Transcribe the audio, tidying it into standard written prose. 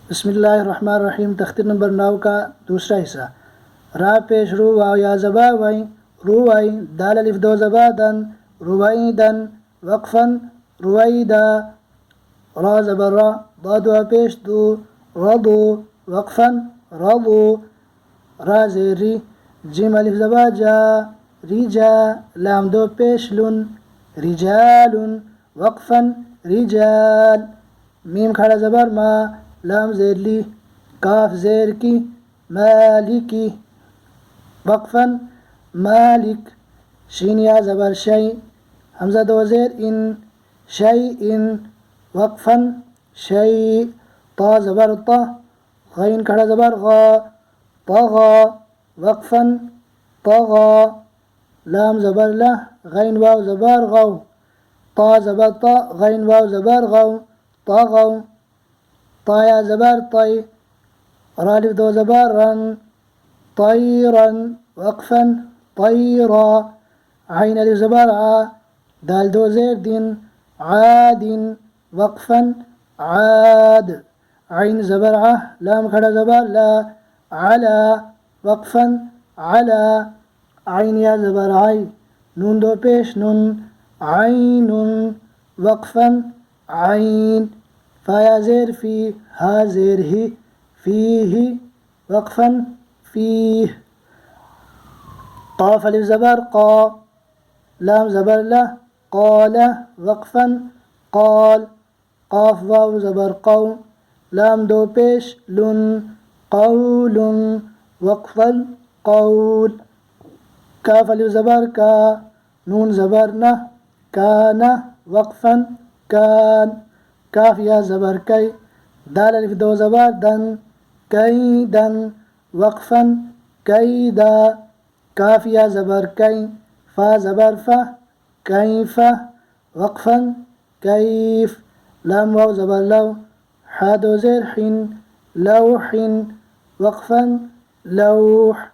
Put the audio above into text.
बिस्मिल्लाहिर्रहमानिर्रहीम। तख्तीर नंबर 9 का दूसरा हिस्सा। रा पेश रू वाव या ज़बा वई रू वई दाल अलिफ दो ज़बा दन रुवैदन वक्फन रुवैदा रा ज़बर रा दाद वा पेश दू रदू वक्फन रदू रा ज़ेर री जिम अलिफ ज़बा जा रिजा लाम दो पेश लुन रिजालुन वक्फन रिजाल मीम खड़ा ज़बर मा लाम ज़ेर ली काफ ज़ेर की मालिकी वक्फन मालिक शीन या ज़बर शई हमज़ा दो ज़ेर इन शई इन वक्फन शई ता ज़बर ता गैन खड़ा ज़बर गा तगा वक्फन तगा लाम ज़बर ला गैन वाव ज़बर गौ ता ज़बर ता गैन वाव ज़बर गौ तगौ ताया ज़बर तय रालिफ दो ज़बर रन तयरन वक्फन तयरा आइन अलिफ ज़बर आ दाल दो ज़ेर दिन आदिन वक्फन आद आइन ज़बर आ लाम खड़ा ज़बर ला आला वक्फन आला आइन या ज़बर आई नून दो पेश नुन आइनुन वक्फन आइन फाया ज़ेर फी हा ज़ेर ही फीही वक्फन फीह काफ अलिफ ज़बर क़ा लाम ज़बर ला क़ाला वक्फन क़ाल काफ वाव ज़बर क़ौ लाम दो पेश लुन क़ौलुन वक्फन क़ौल काफ अलिफ ज़बर का नून ज़बर न काना वक्फन कान काफ या ज़बर कई दाल अलिफ दो ज़बर दन कैदन वक्फन कैदा काफ या ज़बर कई फा ज़बर फ़ा कैफ़ा वक्फन कैफ़ लाम वाव ज़बर लव हा दो ज़ेर हिन लौहिन वक्फन लौह